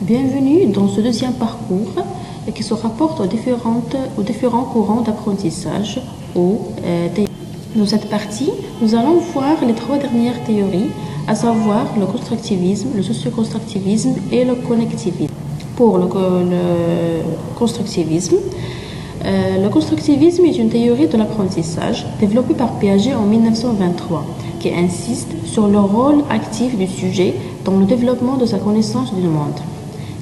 Bienvenue dans ce deuxième parcours qui se rapporte aux différents courants d'apprentissage Dans cette partie, nous allons voir les trois dernières théories, à savoir le constructivisme, le socio-constructivisme et le connectivisme. Pour le constructivisme est une théorie de l'apprentissage développée par Piaget en 1923 qui insiste sur le rôle actif du sujet dans le développement de sa connaissance du monde.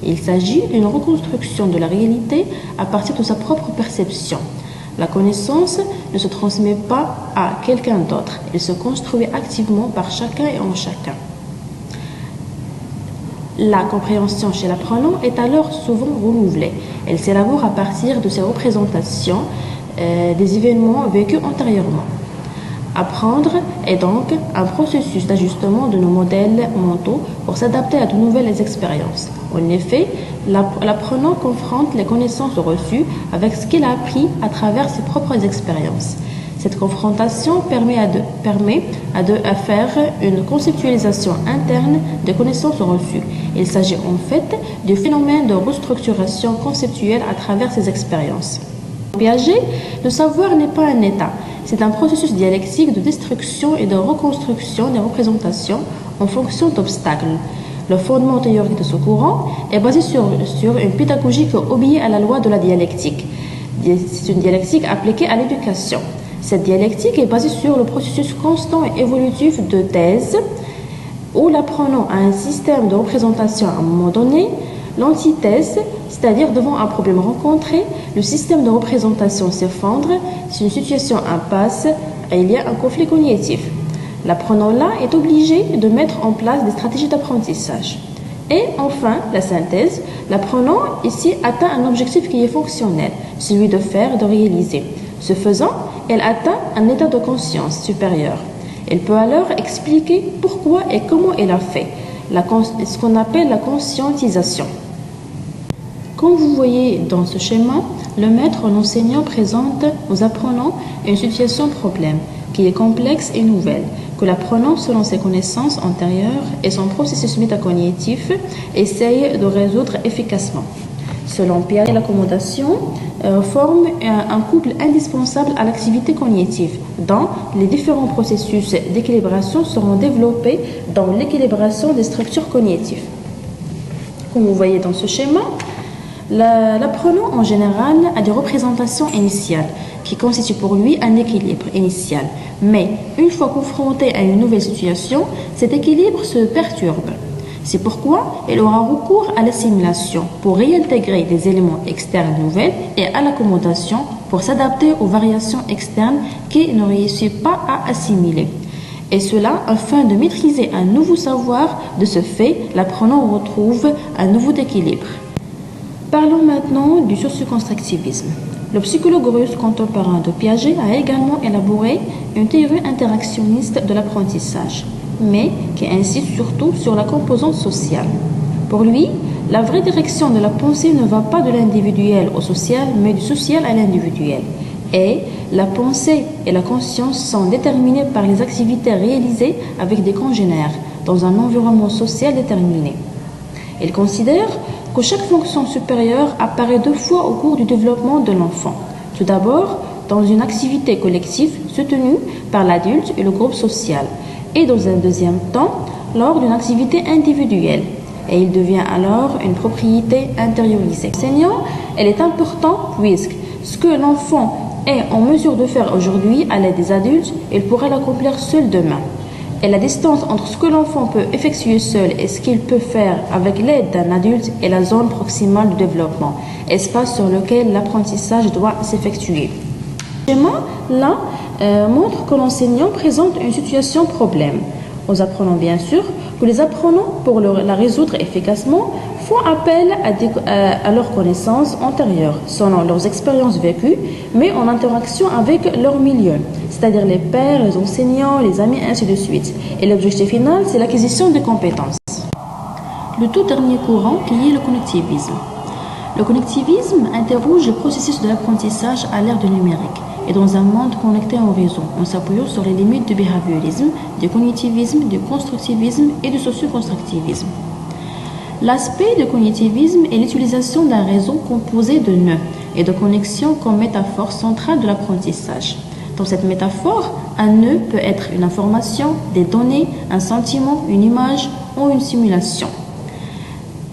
Il s'agit d'une reconstruction de la réalité à partir de sa propre perception. La connaissance ne se transmet pas à quelqu'un d'autre, elle se construit activement par chacun et en chacun. La compréhension chez l'apprenant est alors souvent renouvelée. Elle s'élabore à partir de ses représentations des événements vécus antérieurement. Apprendre est donc un processus d'ajustement de nos modèles mentaux pour s'adapter à de nouvelles expériences. En effet, l'apprenant confronte les connaissances reçues avec ce qu'il a appris à travers ses propres expériences. Cette confrontation permet à faire une conceptualisation interne des connaissances reçues. Il s'agit en fait du phénomène de restructuration conceptuelle à travers ces expériences. Pour Piaget, le savoir n'est pas un état, c'est un processus dialectique de destruction et de reconstruction des représentations en fonction d'obstacles. Le fondement théorique de ce courant est basé sur une pédagogie qui obéit à la loi de la dialectique. C'est une dialectique appliquée à l'éducation. Cette dialectique est basée sur le processus constant et évolutif de thèse, où l'apprenant a un système de représentation à un moment donné, l'antithèse, c'est-à-dire devant un problème rencontré, le système de représentation s'effondre, si une situation impasse, il y a un conflit cognitif. L'apprenant là est obligé de mettre en place des stratégies d'apprentissage. Et enfin, la synthèse, l'apprenant ici atteint un objectif qui est fonctionnel, celui de faire, de réaliser. Ce faisant, elle atteint un état de conscience supérieur. Elle peut alors expliquer pourquoi et comment elle a fait, ce qu'on appelle la conscientisation. Comme vous voyez dans ce schéma, le maître, l'enseignant présente aux apprenants une situation problème qui est complexe et nouvelle, que l'apprenant, selon ses connaissances antérieures et son processus métacognitif, essaye de résoudre efficacement. Selon Piaget, l'accommodation forme un couple indispensable à l'activité cognitive, dont les différents processus d'équilibration seront développés dans l'équilibration des structures cognitives. Comme vous voyez dans ce schéma, l'apprenant en général a des représentations initiales qui constituent pour lui un équilibre initial. Mais une fois confronté à une nouvelle situation, cet équilibre se perturbe. C'est pourquoi il aura recours à l'assimilation pour réintégrer des éléments externes nouvelles et à l'accommodation pour s'adapter aux variations externes qu'il ne réussit pas à assimiler. Et cela afin de maîtriser un nouveau savoir. De ce fait, l'apprenant retrouve un nouveau équilibre. Parlons maintenant du socio-constructivisme. Le psychologue russe contemporain de Piaget a également élaboré une théorie interactionniste de l'apprentissage, mais qui insiste surtout sur la composante sociale. Pour lui, la vraie direction de la pensée ne va pas de l'individuel au social, mais du social à l'individuel. Et la pensée et la conscience sont déterminées par les activités réalisées avec des congénères dans un environnement social déterminé. Il considère que chaque fonction supérieure apparaît deux fois au cours du développement de l'enfant. Tout d'abord, dans une activité collective soutenue par l'adulte et le groupe social, et dans un deuxième temps, lors d'une activité individuelle. Et il devient alors une propriété intériorisée. L'enseignant, elle est important puisque ce que l'enfant est en mesure de faire aujourd'hui à l'aide des adultes, il pourra l'accomplir seul demain. Et la distance entre ce que l'enfant peut effectuer seul et ce qu'il peut faire avec l'aide d'un adulte est la zone proximale du développement, espace sur lequel l'apprentissage doit s'effectuer. Le schéma, là, montre que l'enseignant présente une situation problème. Aux apprenants, bien sûr, que les apprenants, pour la résoudre efficacement, font appel à leurs connaissances antérieures, selon leurs expériences vécues, mais en interaction avec leur milieu, c'est-à-dire les pairs, les enseignants, les amis, ainsi de suite. Et l'objectif final, c'est l'acquisition des compétences. Le tout dernier courant qui est le connectivisme. Le connectivisme interroge le processus de l'apprentissage à l'ère du numérique et dans un monde connecté en réseau, en s'appuyant sur les limites du behaviorisme, du cognitivisme, du constructivisme et du socio-constructivisme. L'aspect du cognitivisme est l'utilisation d'un réseau composé de nœuds et de connexions comme métaphore centrale de l'apprentissage. Dans cette métaphore, un nœud peut être une information, des données, un sentiment, une image ou une simulation.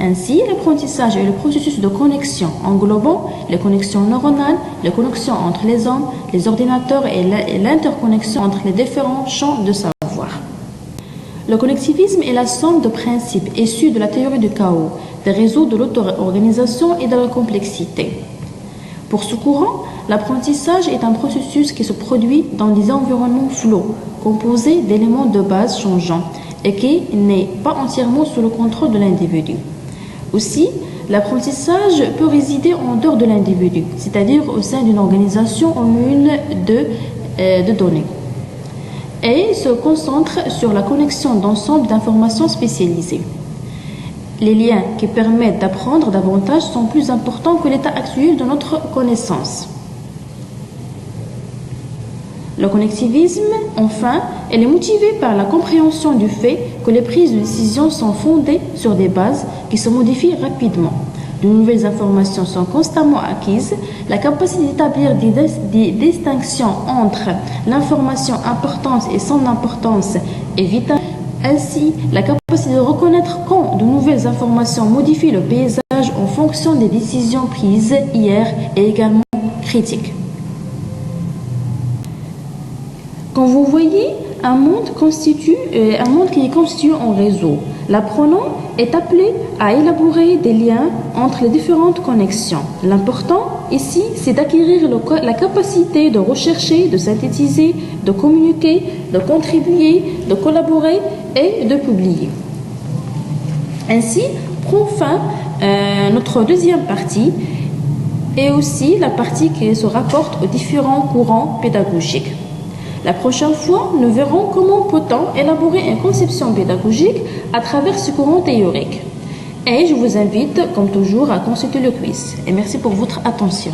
Ainsi, l'apprentissage est le processus de connexion englobant les connexions neuronales, les connexions entre les hommes, les ordinateurs et l'interconnexion entre les différents champs de savoir. Le connectivisme est la somme de principes issus de la théorie du chaos, des réseaux de l'auto-organisation et de la complexité. Pour ce courant, l'apprentissage est un processus qui se produit dans des environnements flous, composés d'éléments de base changeants et qui n'est pas entièrement sous le contrôle de l'individu. Aussi, l'apprentissage peut résider en dehors de l'individu, c'est-à-dire au sein d'une organisation ou une de données, et se concentre sur la connexion d'ensemble d'informations spécialisées. Les liens qui permettent d'apprendre davantage sont plus importants que l'état actuel de notre connaissance. Le connectivisme, enfin, elle est motivée par la compréhension du fait que les prises de décision sont fondées sur des bases qui se modifient rapidement. De nouvelles informations sont constamment acquises. La capacité d'établir des distinctions entre l'information importante et son importance est vitale. Ainsi, la capacité de reconnaître quand de nouvelles informations modifient le paysage en fonction des décisions prises hier est également critique. Quand vous voyez un monde qui est constitué en réseau, l'apprenant est appelé à élaborer des liens entre les différentes connexions. L'important ici, c'est d'acquérir la capacité de rechercher, de synthétiser, de communiquer, de contribuer, de collaborer et de publier. Ainsi, prend fin notre deuxième partie et aussi la partie qui se rapporte aux différents courants pédagogiques. La prochaine fois, nous verrons comment peut-on élaborer une conception pédagogique à travers ce courant théorique. Et je vous invite, comme toujours, à consulter le quiz. Et merci pour votre attention.